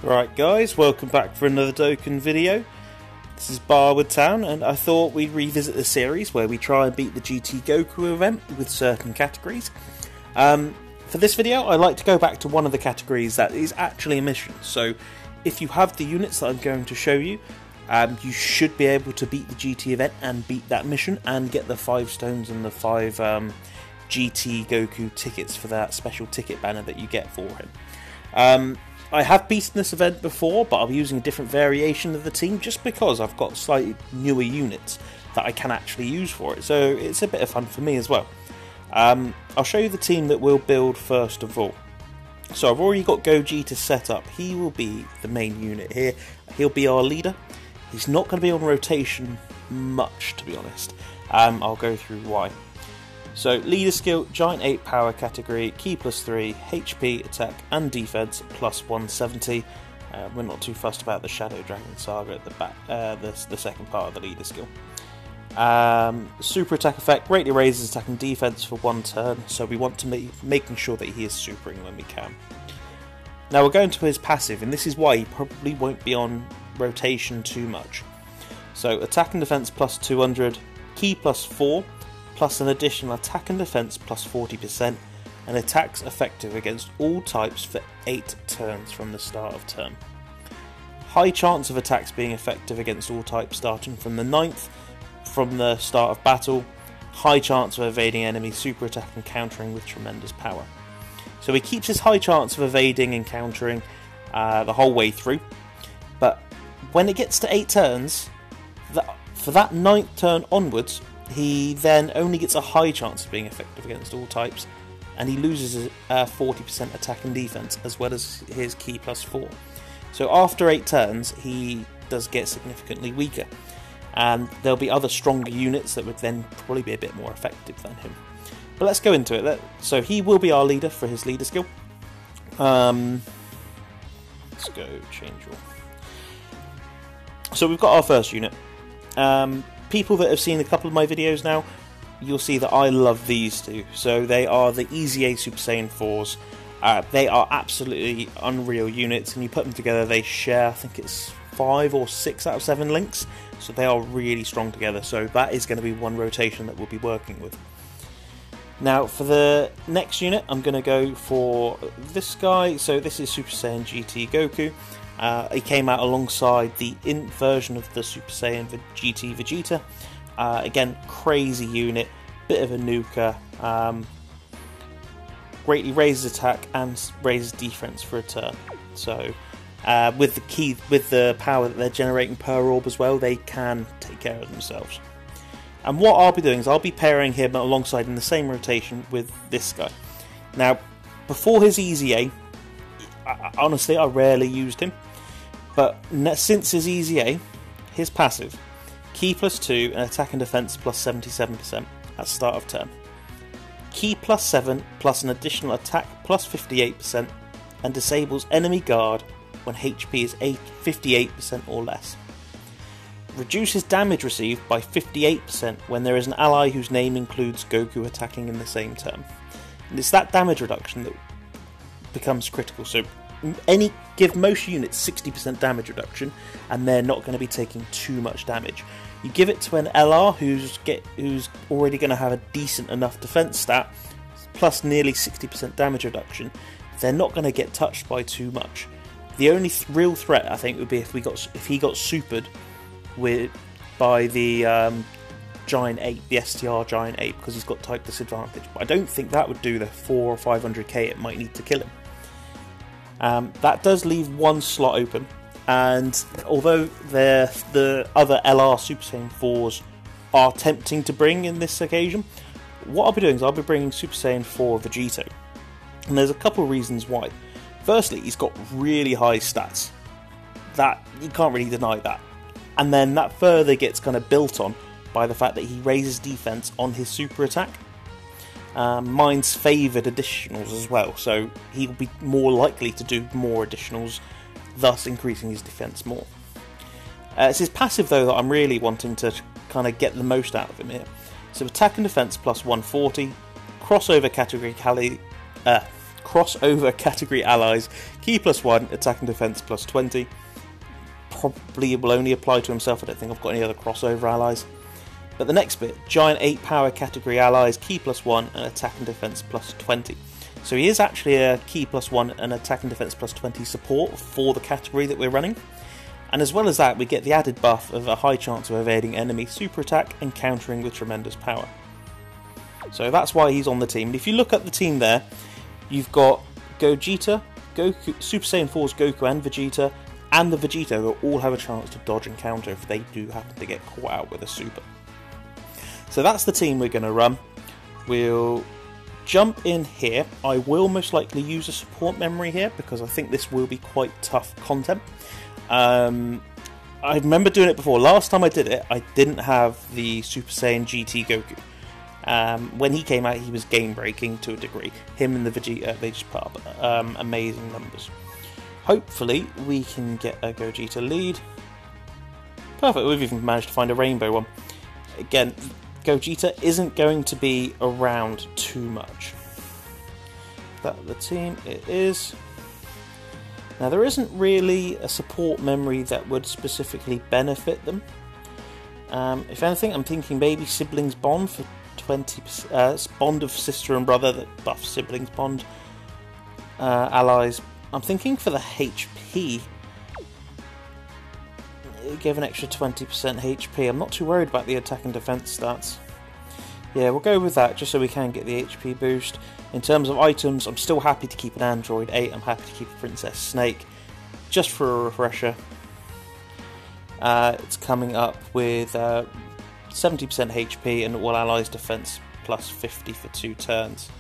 Right guys, welcome back for another Dokkan video. This is Barwood Town, and I thought we'd revisit the series where we try and beat the GT Goku event with certain categories. For this video, I like to go back to one of the categories that is actually a mission. So if you have the units that I'm going to show you, you should be able to beat the GT event and beat that mission and get the 5 stones and the 5 GT Goku tickets for that special ticket banner that you get for him. I have beaten this event before, but I'll be using a different variation of the team just because I've got slightly newer units that I can actually use for it, so it's a bit of fun for me as well. I'll show you the team that we'll build first of all. So I've already got Vegeta set up. He will be the main unit here. He'll be our leader. He's not going to be on rotation much, to be honest. I'll go through why. So, leader skill, Giant Ape Power category, Ki +3, HP, attack and defense plus 170. We're not too fussed about the Shadow Dragon Saga at the back, the second part of the leader skill. Super attack effect, greatly raises attack and defense for 1 turn, so we want to making sure that he is supering when we can. Now we're going to his passive, and this is why he probably won't be on rotation too much. So, attack and defense plus 200, Ki +4, plus an additional attack and defense plus 40%, and attacks effective against all types for 8 turns from the start of turn. High chance of attacks being effective against all types starting from the 9th from the start of battle. High chance of evading enemy super attack and countering with tremendous power. So he keeps his high chance of evading and countering the whole way through, but when it gets to 8 turns, for that 9th turn onwards, he then only gets a high chance of being effective against all types, and he loses 40% attack and defense as well as his Ki +4. So after 8 turns, he does get significantly weaker, and there'll be other stronger units that would then probably be a bit more effective than him. But let's go into it. So he will be our leader for his leader skill. Let's go change your. So we've got our first unit. People that have seen a couple of my videos now, you'll see that I love these two. So they are the EZA Super Saiyan 4s. They are absolutely unreal units, and you put them together, they share, I think it's 5 or 6 out of 7 links. So they are really strong together. So that is going to be one rotation that we'll be working with. Now for the next unit, I'm going to go for this guy. So this is Super Saiyan GT Goku. He came out alongside the Int version of the Super Saiyan GT Vegeta. Again, crazy unit, bit of a nuker. Greatly raises attack and raises defense for a turn. So, with the power that they're generating per orb as well, they can take care of themselves. And what I'll be doing is I'll be pairing him alongside in the same rotation with this guy. Now, before his EZA, honestly, I rarely used him. But since his EZA, his passive, Ki +2 and attack and defense plus 77% at start of turn. Ki +7 plus an additional attack plus 58% and disables enemy guard when HP is 58% or less. Reduces damage received by 58% when there is an ally whose name includes Goku attacking in the same turn. And it's that damage reduction that becomes critical. So give most units 60% damage reduction, and they're not going to be taking too much damage. You give it to an LR who's already going to have a decent enough defense stat, plus nearly 60% damage reduction. They're not going to get touched by too much. The only real threat, I think, would be if he got supered by the Giant Ape, the STR Giant Ape, because he's got type disadvantage. But I don't think that would do the 400 or 500k it might need to kill him. That does leave one slot open, and although the other LR Super Saiyan 4s are tempting to bring in this occasion, what I'll be doing is I'll be bringing Super Saiyan 4 Vegeta, and there's a couple of reasons why. Firstly, he's got really high stats. That you can't really deny that, and then that further gets kind of built on by the fact that he raises defense on his super attack. Mine's favoured additionals as well, so he'll be more likely to do more additionals, thus increasing his defense more. It's his passive though that I'm really wanting to kind of get the most out of him here. So attack and defense plus 140, crossover crossover category allies, Ki +1, attack and defense +20. Probably will only apply to himself. I don't think I've got any other crossover allies. But the next bit, Giant Ape Power category allies, Ki +1 and attack and defense +20. So he is actually a Ki +1 and attack and defense +20 support for the category that we're running. And as well as that, we get the added buff of a high chance of evading enemy super attack and countering with tremendous power. So that's why he's on the team. And if you look at the team there, you've got Gogeta, Goku, Super Saiyan 4's Goku and Vegeta, and the Vegeta who all have a chance to dodge and counter if they do happen to get caught out with a super. So that's the team we're going to run. We'll jump in here. I will most likely use a support memory here because I think this will be quite tough content. I remember doing it before. Last time I did it, I didn't have the Super Saiyan GT Goku. When he came out, he was game breaking to a degree. Him and the Vegeta, they just put up amazing numbers. Hopefully, we can get a Gogeta lead. Perfect, we've even managed to find a rainbow one. Again, Gogeta isn't going to be around too much. That the team, it is. Now, there isn't really a support memory that would specifically benefit them. If anything, I'm thinking maybe Siblings Bond for 20%, bond of sister and brother that buffs siblings bond allies. I'm thinking for the HP, give an extra 20% HP. I'm not too worried about the attack and defense stats. Yeah, we'll go with that just so we can get the HP boost. In terms of items, I'm still happy to keep an Android 8. I'm happy to keep a Princess Snake just for a refresher. It's coming up with 70% HP and all allies defense plus 50 for 2 turns.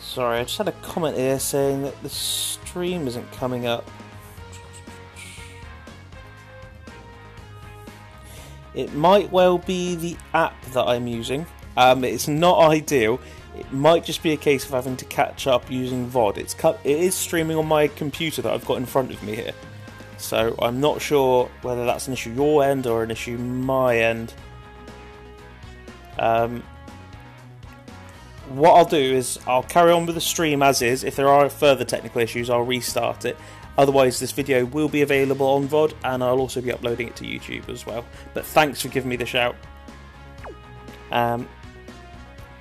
Sorry, I just had a comment here saying that the stream isn't coming up. It might well be the app that I'm using. It's not ideal. It might just be a case of having to catch up using VOD. It is streaming on my computer that I've got in front of me here. So I'm not sure whether that's an issue your end or an issue my end. What I'll do is I'll carry on with the stream as is. If there are further technical issues, I'll restart it. Otherwise, this video will be available on VOD, and I'll also be uploading it to YouTube as well. But thanks for giving me the shout.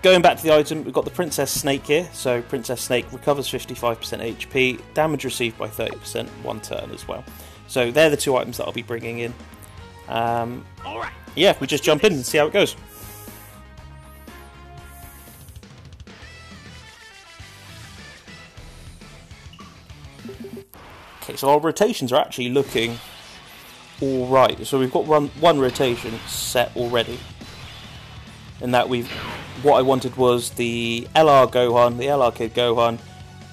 Going back to the item, we've got the Princess Snake here. So Princess Snake recovers 55% HP, damage received by 30%, 1 turn as well. So they're the 2 items that I'll be bringing in. Alright. Yeah, we just jump in and see how it goes. Okay, so our rotations are actually looking alright. So we've got one rotation set already. And that what I wanted was the LR Gohan, the LR Kid Gohan,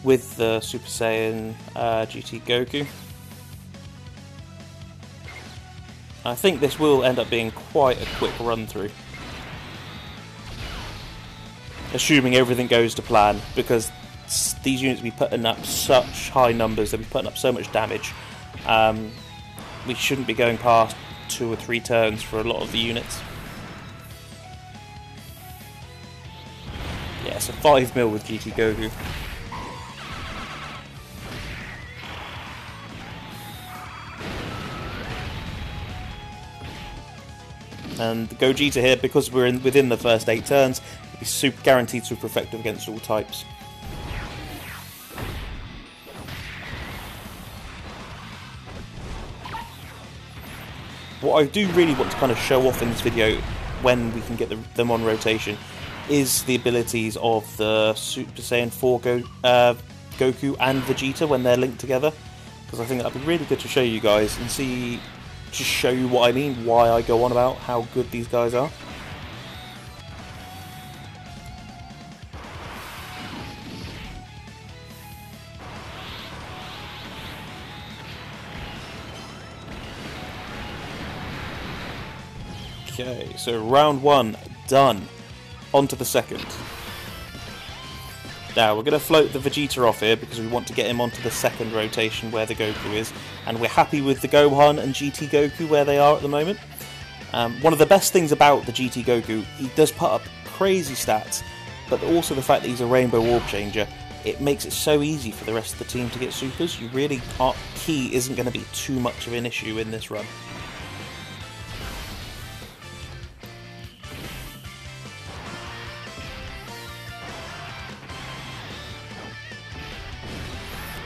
with the Super Saiyan GT Goku. I think this will end up being quite a quick run through. Assuming everything goes to plan, because these units will be putting up such high numbers, they'll be putting up so much damage. We shouldn't be going past 2 or 3 turns for a lot of the units. Yeah, so 5 mil with GT Goku. And the Gogeta here, because we're within the first 8 turns, will be guaranteed super effective against all types. What I do really want to kind of show off in this video, when we can get them on rotation, is the abilities of the Super Saiyan 4 Goku and Vegeta when they're linked together. Because I think that'd be really good to show you guys and see, just show you what I mean, why I go on about how good these guys are. Okay, so round 1 done. On to the second. Now we're going to float the Vegeta off here because we want to get him onto the second rotation where the Goku is, and we're happy with the Gohan and GT Goku where they are at the moment. One of the best things about the GT Goku, he does put up crazy stats, but also the fact that he's a Rainbow Orb Changer, it makes it so easy for the rest of the team to get supers. You really can't, Ki isn't going to be too much of an issue in this run.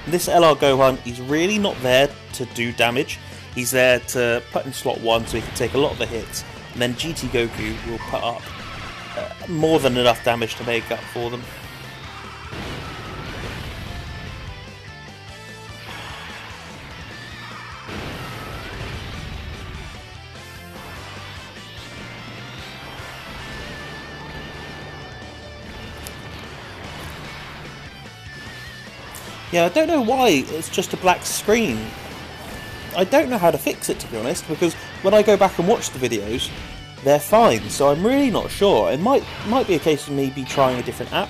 This LR Gohan, he's really not there to do damage. He's there to put in slot 1 so he can take a lot of the hits, and then GT Goku will put up more than enough damage to make up for them. Yeah, I don't know why it's just a black screen. I don't know how to fix it, to be honest, because when I go back and watch the videos, they're fine, so I'm really not sure. It might be a case of maybe trying a different app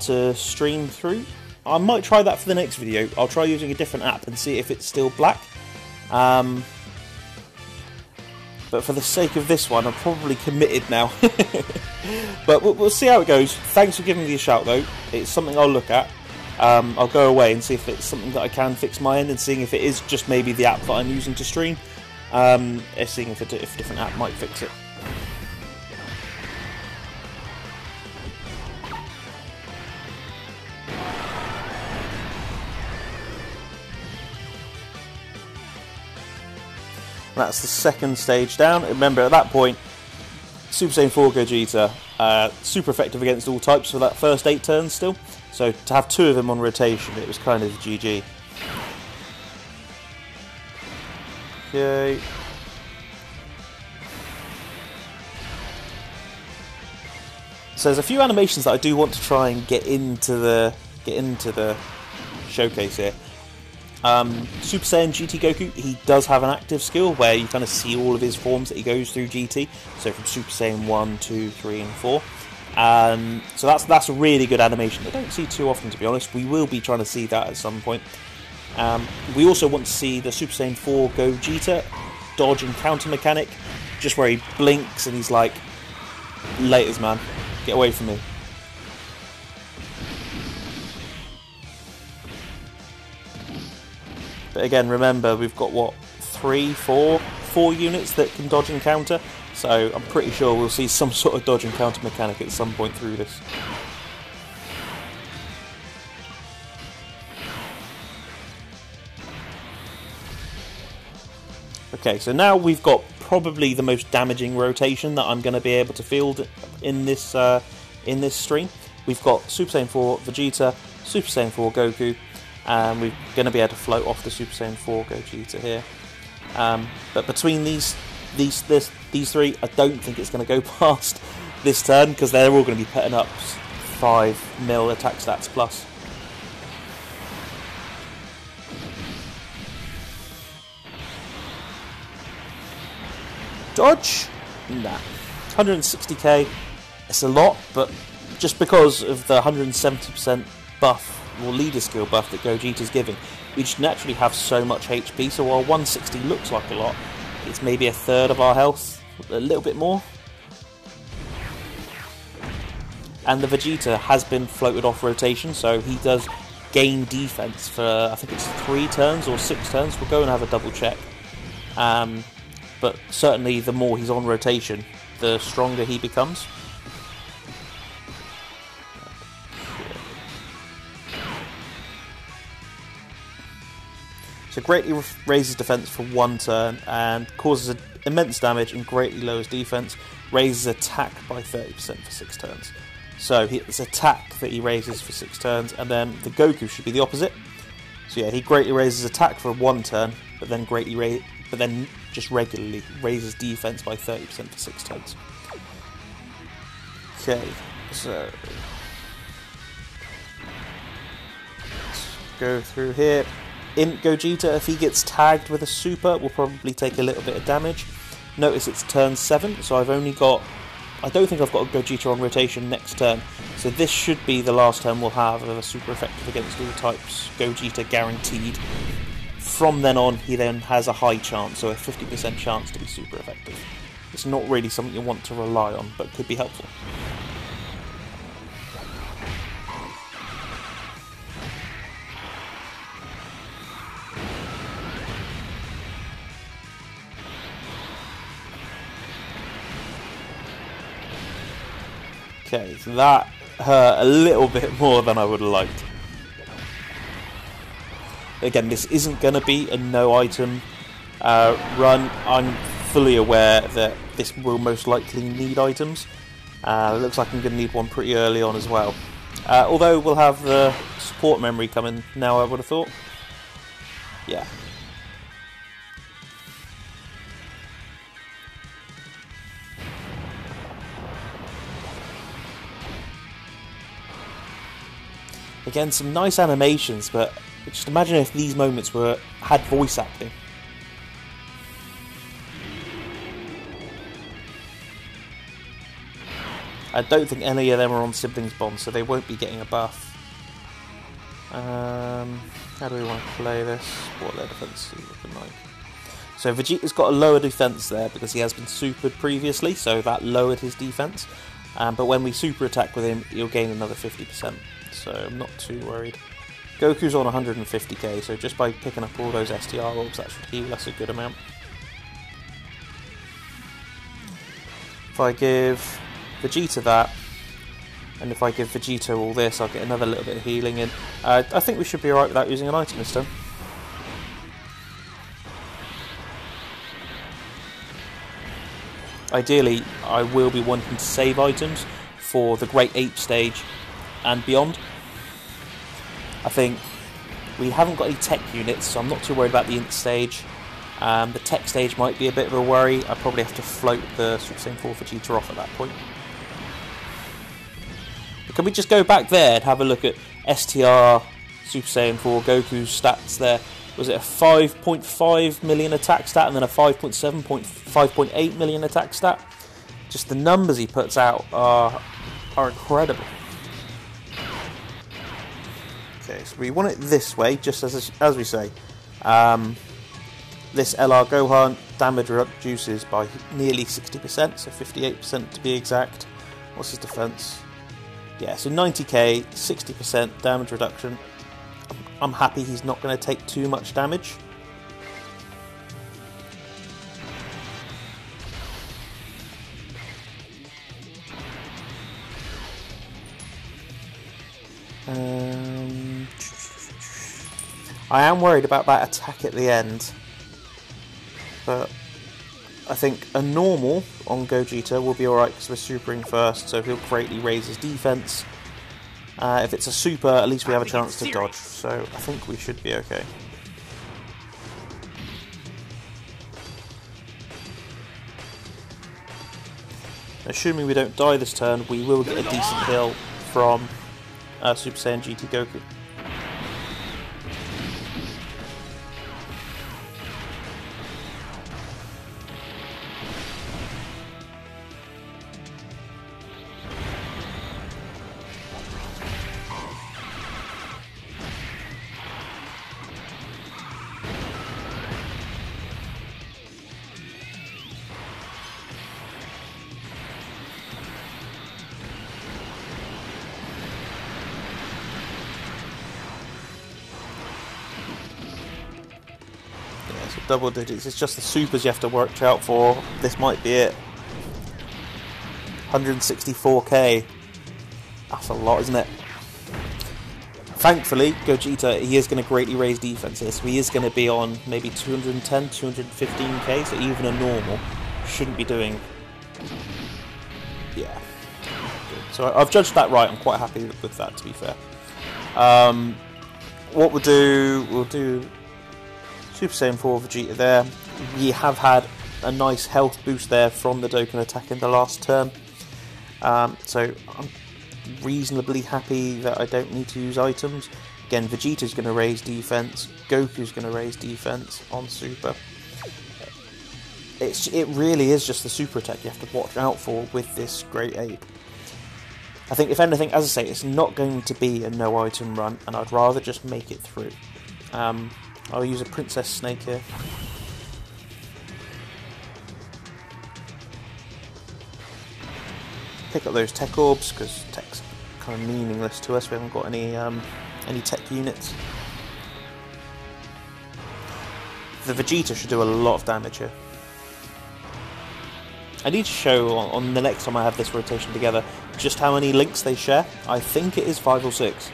to stream through. I might try that for the next video. I'll try using a different app and see if it's still black. But for the sake of this one, I'm probably committed now. But we'll see how it goes. Thanks for giving me a shout, though. It's something I'll look at. I'll go away and see if it's something that I can fix my end, and seeing if it is just maybe the app that I'm using to stream, seeing if a different app might fix it. That's the second stage down. Remember, at that point, Super Saiyan 4 Gogeta, super effective against all types for that first 8 turns still. So to have 2 of them on rotation, it was kind of GG. Okay. So there's a few animations that I do want to try and get into the showcase here. Super Saiyan GT Goku, he does have an active skill where you kind of see all of his forms that he goes through GT. So from Super Saiyan 1, 2, 3 and 4. So that's a really good animation. I don't see too often, to be honest. We will be trying to see that at some point. We also want to see the Super Saiyan 4 Gogeta dodge and counter mechanic, just where he blinks and he's like, "Laters, man, get away from me." But again, remember, we've got what, 4 units that can dodge and counter. So I'm pretty sure we'll see some sort of dodge and counter mechanic at some point through this. Okay, so now we've got probably the most damaging rotation that I'm going to be able to field in this stream. We've got Super Saiyan 4 Vegeta, Super Saiyan 4 Goku, and we're going to be able to float off the Super Saiyan 4 Gogeta here. But between these 3, I don't think it's going to go past this turn, because they're all going to be putting up 5 mil attack stats plus. Dodge? Nah. 160k, it's a lot, but just because of the 170% buff, or leader skill buff that Gogeta's giving, we just naturally have so much HP, so while 160 looks like a lot, it's maybe a third of our health, a little bit more. And the Vegeta has been floated off rotation, so he does gain defense for, I think it's 3 turns or 6 turns. We'll go and have a double check. But certainly the more he's on rotation, the stronger he becomes. So greatly raises defense for 1 turn and causes immense damage, and greatly lowers defense, raises attack by 30% for 6 turns. So it's attack that he raises for 6 turns, and then the Goku should be the opposite. So yeah, he greatly raises attack for 1 turn, but then just regularly raises defense by 30% for 6 turns. Okay, so let's go through here. Imp Gogeta, if he gets tagged with a super, will probably take a little bit of damage. Notice it's turn 7, so I don't think I've got a Gogeta on rotation next turn. So this should be the last turn we'll have of a super effective against all types. Gogeta guaranteed. From then on, he then has a high chance, so a 50% chance to be super effective. It's not really something you want to rely on, but could be helpful. Okay, so that hurt a little bit more than I would have liked. Again, this isn't going to be a no item run. I'm fully aware that this will most likely need items. It looks like I'm going to need one pretty early on as well. Although we'll have the support memory coming now, I would have thought. Yeah. Again, some nice animations, but just imagine if these moments had voice acting. I don't think any of them are on siblings bond, so they won't be getting a buff. How do we want to play this? What are their defense looking like? So Vegeta's got a lower defense there because he has been supered previously, so that lowered his defense. But when we super attack with him, he'll gain another 50%. So I'm not too worried. Goku's on 150k, so just by picking up all those STR orbs, that should heal us a good amount. If I give Vegeta that, and if I give Vegeta all this, I'll get another little bit of healing in. I think we should be alright without using an item this time. Ideally, I will be wanting to save items for the Great Ape stage and beyond. I think we haven't got any tech units, so I'm not too worried about the Int stage. The tech stage might be a bit of a worry. I probably have to float the Super Saiyan 4 Vegeta off at that point. But can we just go back there and have a look at STR Super Saiyan 4 Goku's stats there? Was it a 5.5 million attack stat and then a 5.8 million attack stat? Just the numbers he puts out are incredible. Okay, so we want it this way, just as we say. This LR Gohan damage reduces by nearly 60%, so 58% to be exact. What's his defense? Yeah, so 90k, 60% damage reduction. I'm happy he's not going to take too much damage. I am worried about that attack at the end, but I think a normal on Gogeta will be alright because we're supering first, so he'll greatly raise his defense. If it's a super, at least we have a chance to dodge, so I think we should be okay. Assuming we don't die this turn, we will get a decent heal from Super Saiyan GT Goku. Double digits, it's just the supers you have to watch out for. This might be it. 164k. That's a lot, isn't it? Thankfully, Gogeta, he is going to greatly raise defenses, so he is going to be on maybe 210, 215k, so even a normal shouldn't be doing... Yeah. So I've judged that right, I'm quite happy with that, to be fair. What we'll do Super Saiyan 4 Vegeta there. We have had a nice health boost there from the Dokkan attack in the last turn. So I'm reasonably happy that I don't need to use items. Again, Vegeta's going to raise defense. Goku's going to raise defense on Super. It really is just the super attack you have to watch out for with this Great Ape. I think, if anything, as I say, it's not going to be a no item run, and I'd rather just make it through. I'll use a Princess Snake here. Pick up those tech orbs, because tech's kind of meaningless to us. We haven't got any tech units. The Vegeta should do a lot of damage here. I need to show on the next time I have this rotation together just how many links they share. I think it is 5 or 6.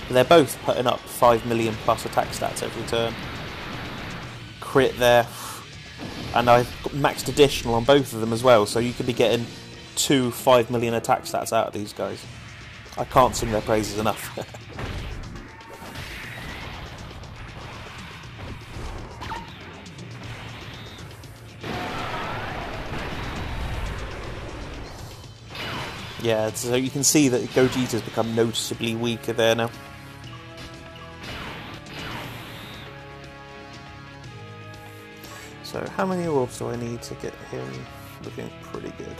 But they're both putting up 5 million plus attack stats every turn. Crit there. And I've got maxed additional on both of them as well, so you could be getting 2 5 million attack stats out of these guys. I can't sing their praises enough. Yeah, so you can see that Gogeta's become noticeably weaker there now. So how many orbs do I need to get him looking pretty good?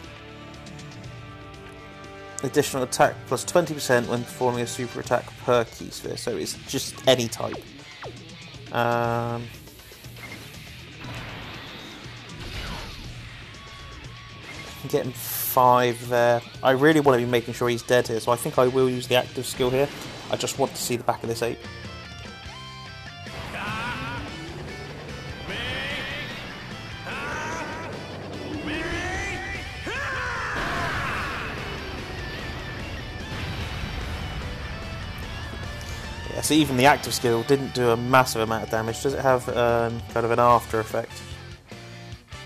Additional attack plus 20% when performing a super attack per key sphere, so it's just any type. Get him 5 there. I really want to be making sure he's dead here, so I think I will use the active skill here. I just want to see the back of this ape. Yeah, so even the active skill didn't do a massive amount of damage. Does it have kind of an after effect?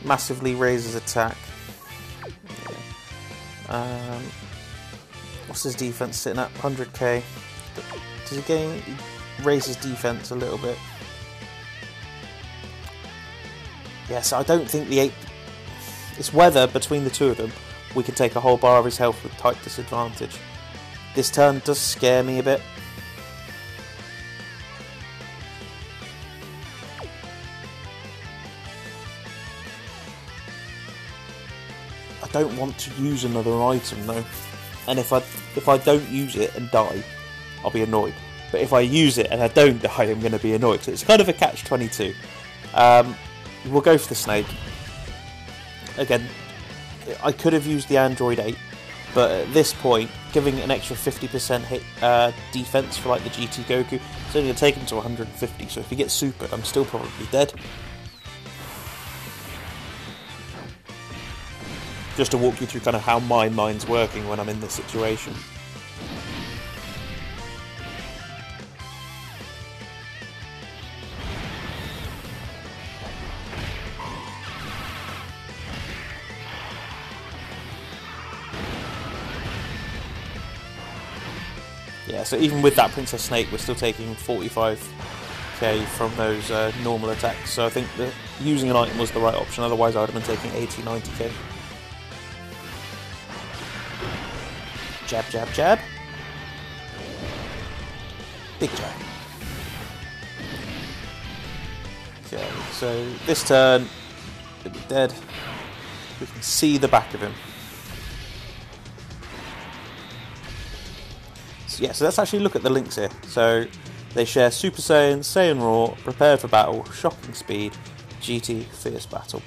Massively raises attack. What's his defense sitting at? 100k. Does he gain? He raises defense a little bit. Yes, I don't think the ape. It's whether between the two of them we can take a whole bar of his health with type disadvantage. This turn does scare me a bit. I don't want to use another item though, and if I don't use it and die, I'll be annoyed. But if I use it and I don't die, I'm going to be annoyed. So it's kind of a catch-22. We'll go for the snake. Again, I could have used the Android 8, but at this point, giving an extra 50% hit defense for like the GT Goku, it's only going to take him to 150. So if he gets supered, I'm still probably dead. Just to walk you through kind of how my mind's working when I'm in this situation. Yeah, so even with that Princess Snake, we're still taking 45k from those normal attacks. So I think that using an item was the right option, otherwise I would have been taking 80, 90k. Jab, jab, jab. Big jab. Okay, so this turn, he'll be dead. We can see the back of him. So, yeah, so let's actually look at the links here. So they share Super Saiyan, Saiyan Raw, Prepared for Battle, Shocking Speed, GT Fierce Battle.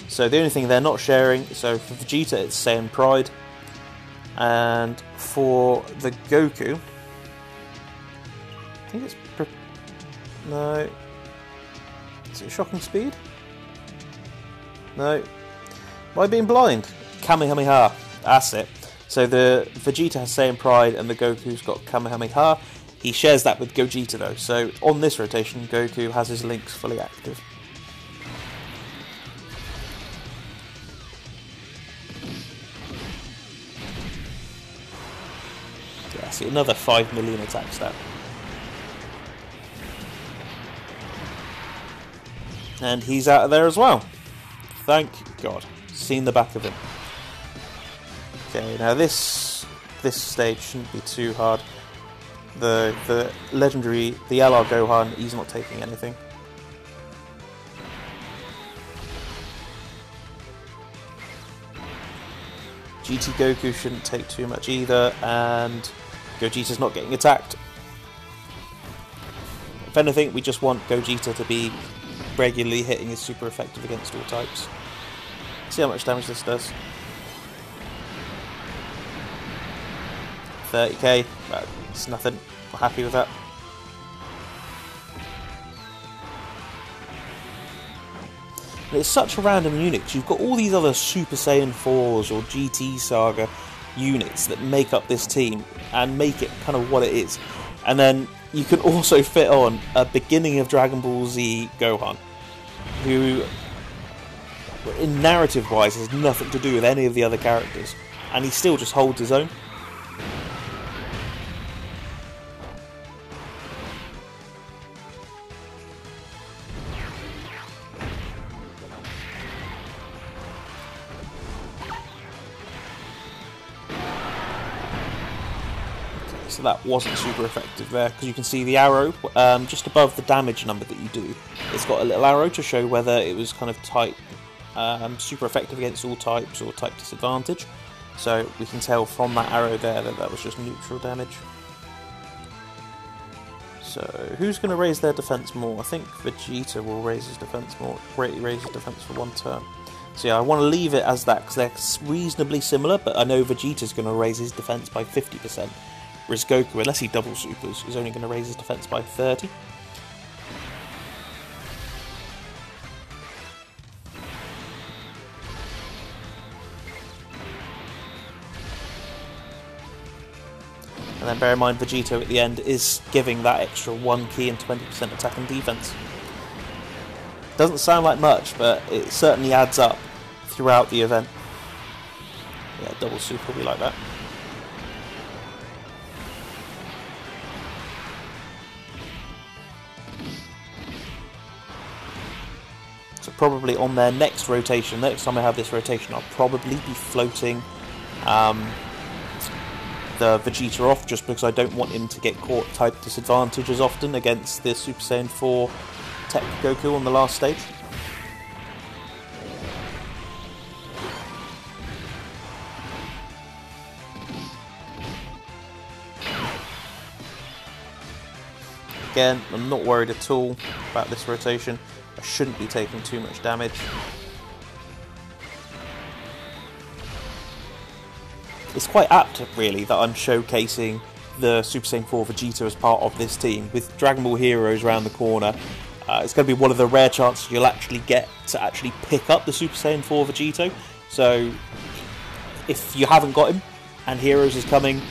So the only thing they're not sharing, so for Vegeta it's Saiyan Pride. And for the Goku, I think it's no. Is it Shocking Speed? No. Am I being blind? Kamehameha. That's it. So the Vegeta has Saiyan Pride, and the Goku's got Kamehameha. He shares that with Gogeta though. So on this rotation, Goku has his links fully active. See, another 5 million attack stat. And he's out of there as well. Thank God. Seen the back of him. Okay, now this stage shouldn't be too hard. The legendary, the LR Gohan, he's not taking anything. GT Goku shouldn't take too much either, and Gogeta's not getting attacked. If anything, we just want Gogeta to be regularly hitting his super effective against all types. See how much damage this does. 30k, that's nothing. Not happy with that. And it's such a random unit, 'cause you've got all these other Super Saiyan 4s or GT Saga units that make up this team and make it kind of what it is. And then you can also fit on a beginning of Dragon Ball Z Gohan, who, in narrative-wise, has nothing to do with any of the other characters, and he still just holds his own. So that wasn't super effective there, because you can see the arrow just above the damage number that you do. It's got a little arrow to show whether it was kind of type super effective against all types or type disadvantage. So we can tell from that arrow there that that was just neutral damage. So who's going to raise their defense more? I think Vegeta will raise his defense more. Greatly raise his defense for one turn. So yeah, I want to leave it as that because they're reasonably similar, but I know Vegeta's going to raise his defense by 50%. Whereas Goku, unless he double supers, is only going to raise his defense by 30. And then bear in mind Vegeta at the end is giving that extra 1 key and 20% attack and defense. Doesn't sound like much, but it certainly adds up throughout the event. Yeah, double super will be like that. So probably on their next rotation, next time I have this rotation, I'll probably be floating the Vegeta off, just because I don't want him to get caught type disadvantage as often against the Super Saiyan 4 Tech Goku on the last stage. Again, I'm not worried at all about this rotation. I shouldn't be taking too much damage. It's quite apt, really, that I'm showcasing the Super Saiyan 4 Vegeta as part of this team. With Dragon Ball Heroes around the corner, it's going to be one of the rare chances you'll actually get to actually pick up the Super Saiyan 4 Vegeta. So, if you haven't got him, and Heroes is coming,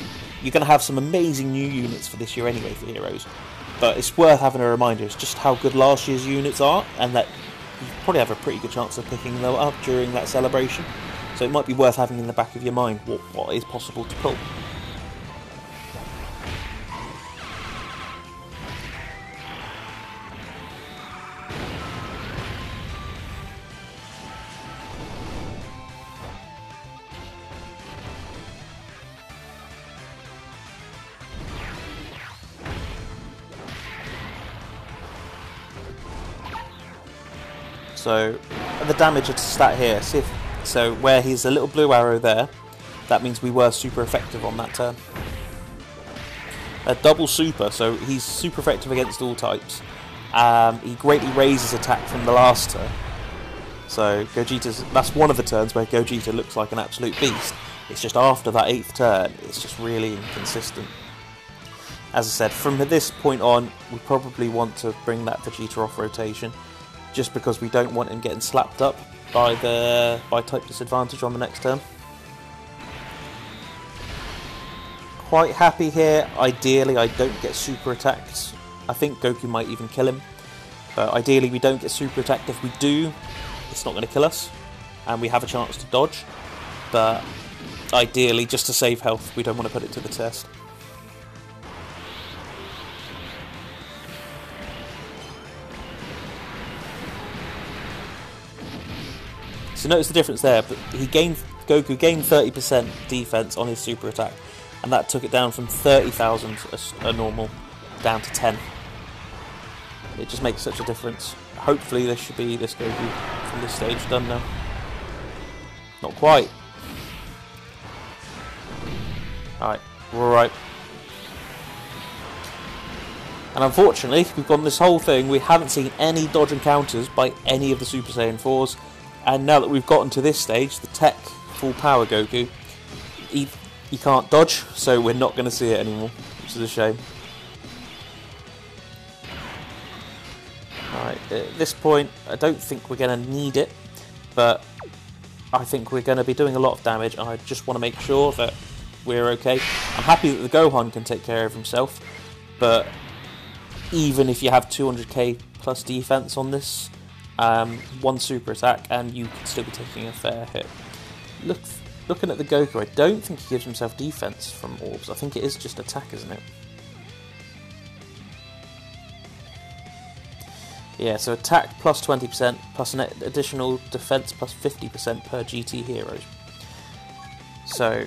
you're going to have some amazing new units for this year anyway for Heroes. But it's worth having a reminder of just how good last year's units are, and that you probably have a pretty good chance of picking them up during that celebration. So it might be worth having in the back of your mind what is possible to pull. So the damage stat here, see if, so where he's a little blue arrow there, that means we were super effective on that turn. A double super, so he's super effective against all types. He greatly raises attack from the last turn. So Gogeta's, that's one of the turns where Gogeta looks like an absolute beast. It's just after that 8th turn, it's just really inconsistent. As I said, from this point on, we probably want to bring that Vegeta off rotation, just because we don't want him getting slapped up by type disadvantage on the next turn. Quite happy here. Ideally I don't get super attacked. I think Goku might even kill him, but ideally we don't get super attacked. If we do, it's not going to kill us and we have a chance to dodge, but ideally, just to save health, we don't want to put it to the test. So notice the difference there, but Goku gained 30% defense on his super attack, and that took it down from 30,000 a normal down to 10. It just makes such a difference. Hopefully this should be this Goku from this stage done now. Not quite. Alright, we're alright. And unfortunately, we've gone this whole thing, we haven't seen any dodge encounters by any of the Super Saiyan 4s. And now that we've gotten to this stage, the Tech Full Power Goku, he can't dodge, so we're not going to see it anymore, which is a shame. Alright, at this point, I don't think we're going to need it, but I think we're going to be doing a lot of damage, and I just want to make sure that we're okay. I'm happy that the Gohan can take care of himself, but even if you have 200k plus defense on this, one super attack, and you can still be taking a fair hit. Looking at the Goku, I don't think he gives himself defense from orbs. I think it is just attack, isn't it? Yeah, so attack plus 20%, plus an additional defense plus 50% per GT hero. So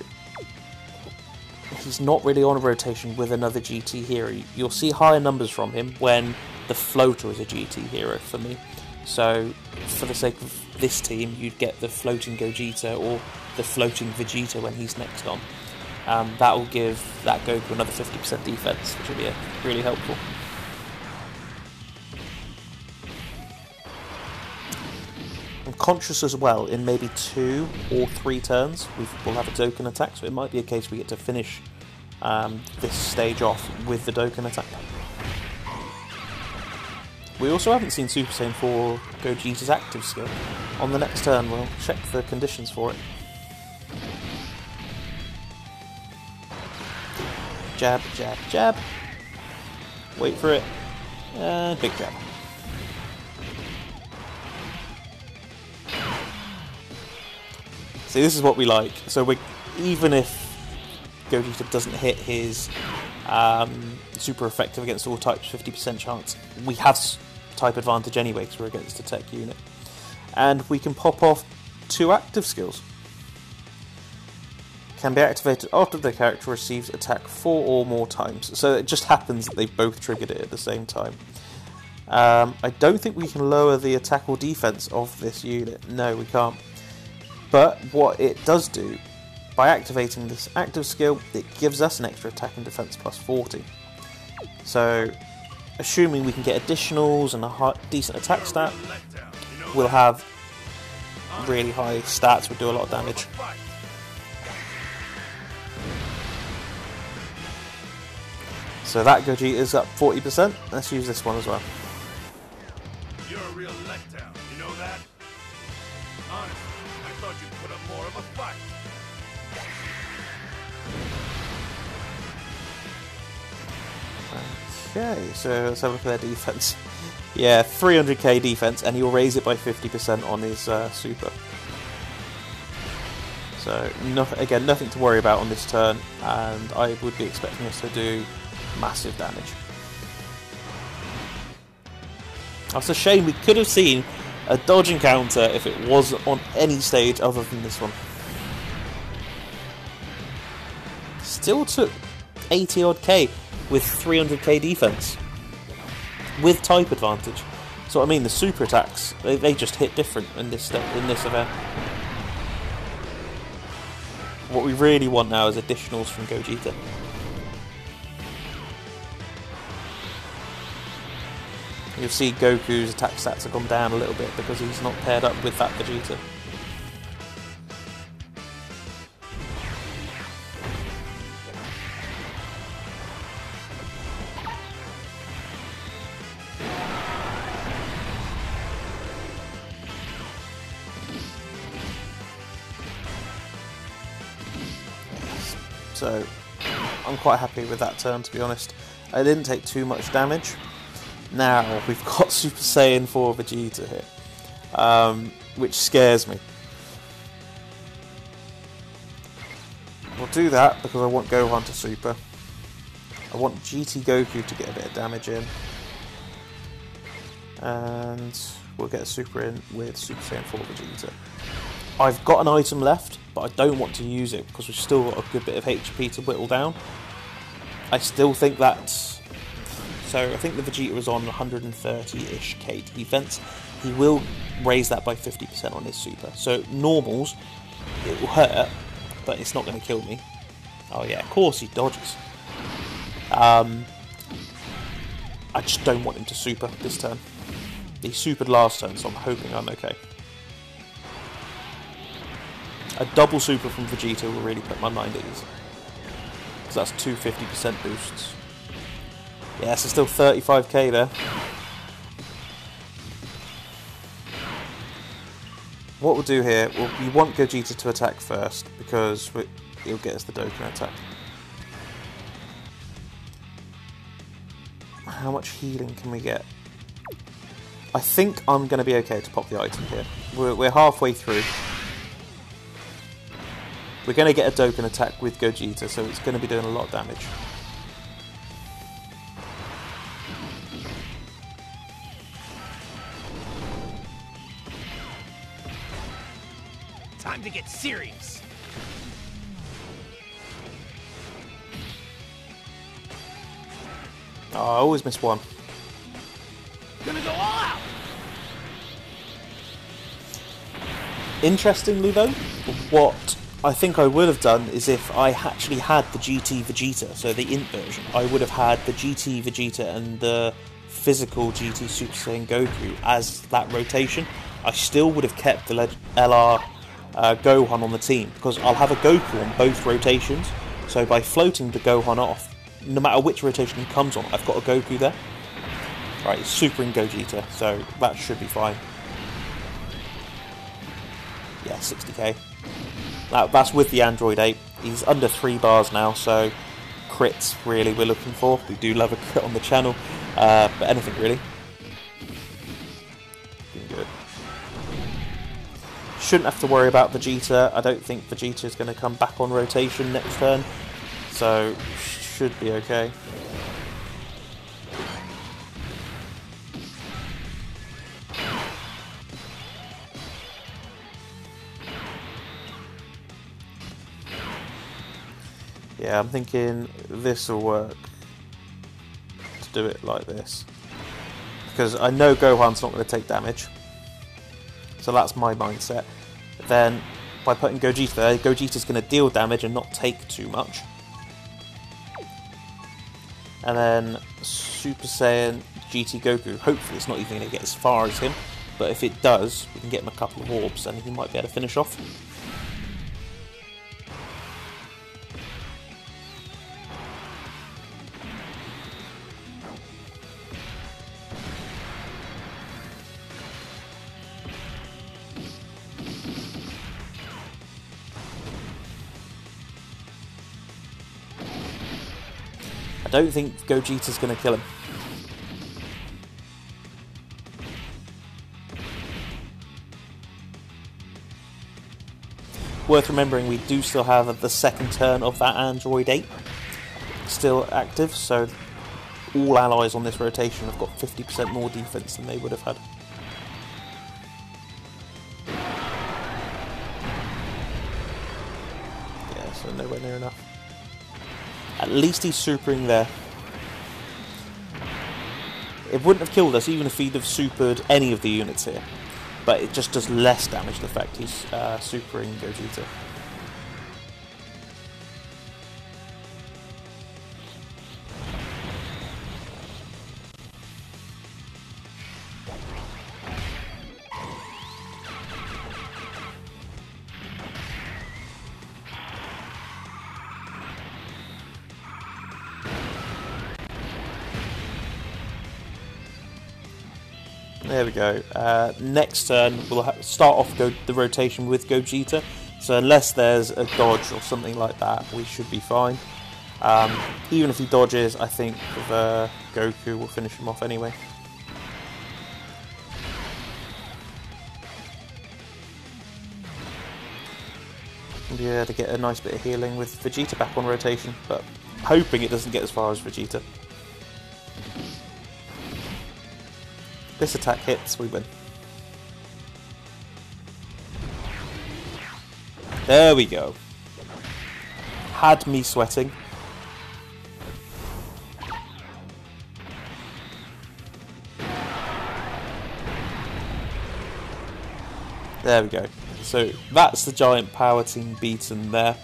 he's not really on a rotation with another GT hero. You'll see higher numbers from him when the floater is a GT hero for me. So for the sake of this team, you'd get the floating Gogeta or the floating Vegeta when he's next on. That will give that Goku another 50% defense, which will be really helpful. I'm conscious as well, in maybe 2 or 3 turns, we'll have a Dokkan attack, so it might be a case we get to finish this stage off with the Dokkan attack. We also haven't seen Super Saiyan 4 Gogeta's active skill. On the next turn, we'll check the conditions for it. Jab, jab, jab. Wait for it. Big jab. See, this is what we like. So even if Gogeta doesn't hit his super effective against all types, 50% chance, we have type advantage anyway because we're against a tech unit. And we can pop off 2 active skills. Can be activated after the character receives attack 4 or more times. So it just happens that they've both triggered it at the same time. I don't think we can lower the attack or defense of this unit. No, we can't. But what it does do, by activating this active skill, it gives us an extra attack and defense plus 40. So, assuming we can get additionals and a decent attack stat, we'll have really high stats, we'll do a lot of damage. So that Gogeta is up 40%. Let's use this one as well. You're a real letdown, you know that? Honestly, I thought you'd put up more of a fight. Okay, so let's have a look at their defense. Yeah, 300k defense, and he'll raise it by 50% on his super. So, again, nothing to worry about on this turn, and I would be expecting us to do massive damage. That's a shame. We could have seen a dodge encounter if it was on any stage other than this one. Still took 80 odd k with 300k defense with type advantage. So I mean, the super attacks, they just hit different in this event. What we really want now is additionals from Gogeta. You'll see Goku's attack stats have gone down a little bit because he's not paired up with that Vegeta. So, I'm quite happy with that turn, to be honest. I didn't take too much damage. Now, we've got Super Saiyan 4 Vegeta here, which scares me. We'll do that because I want Gohan to super. I want GT Goku to get a bit of damage in. And we'll get a super in with Super Saiyan 4 Vegeta. I've got an item left, but I don't want to use it because we've still got a good bit of HP to whittle down. I still think that's... So I think the Vegeta was on 130-ish k defense. He will raise that by 50% on his super. So normals, it will hurt, but it's not going to kill me. Oh yeah, of course he dodges. I just don't want him to super this turn. He supered last turn, so I'm hoping I'm okay. A double super from Vegeta will really put my mind at ease. Because that's 250% boosts. Yeah, so still 35k there. what we'll do here, we want Gogeta to attack first, because he'll get us the Dokkan attack. How much healing can we get? I think I'm going to be okay to pop the item here. We're halfway through. We're going to get a Dokkan attack with Gogeta, so it's going to be doing a lot of damage. Time to get serious. Oh, I always miss one. Gonna go all out. Interestingly though, what I think I would have done is if I actually had the GT Vegeta, so the Int version, I would have had the GT Vegeta and the physical GT Super Saiyan Goku as that rotation. I still would have kept the LR Gohan on the team, because I'll have a Goku on both rotations, so by floating the Gohan off, no matter which rotation he comes on, I've got a Goku there. Right, he's Super in Gogeta, so that should be fine. Yeah, 60k. That's with the Android 8. He's under 3 bars now, so crits really we're looking for. We do love a crit on the channel, but anything really. Been good. Shouldn't have to worry about Vegeta. I don't think Vegeta is going to come back on rotation next turn, so should be okay. Yeah, I'm thinking this will work to do it like this, because I know Gohan's not going to take damage, so that's my mindset. Then by putting Gogeta there, Gogeta's going to deal damage and not take too much. And then Super Saiyan GT Goku, hopefully it's not even going to get as far as him, but if it does, we can get him a couple of orbs and he might be able to finish off. I don't think Gogeta's going to kill him. Worth remembering, we do still have the second turn of that Android 8 still active, so all allies on this rotation have got 50% more defense than they would have had. Yeah, so nowhere near enough. At least he's supering there. It wouldn't have killed us even if he'd have supered any of the units here, but it just does less damage the fact he's supering Gogeta. There we go. Next turn, we'll start off the rotation with Gogeta. So unless there's a dodge or something like that, we should be fine. Even if he dodges, I think Goku will finish him off anyway. Yeah, to get a nice bit of healing with Vegeta back on rotation, but hoping it doesn't get as far as Vegeta. This attack hits, we win. There we go. Had me sweating. There we go. So that's the Giant Power team beaten there.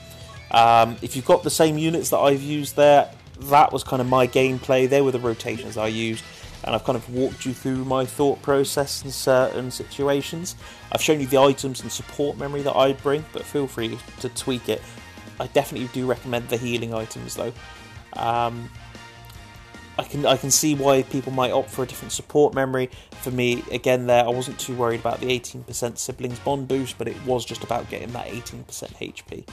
If you've got the same units that I've used there, that was kind of my gameplay. They were the rotations I used. And I've kind of walked you through my thought process in certain situations. I've shown you the items and support memory that I bring, but feel free to tweak it. I definitely do recommend the healing items though. I can see why people might opt for a different support memory. For me, again, there I wasn't too worried about the 18% siblings bond boost, but it was just about getting that 18% HP.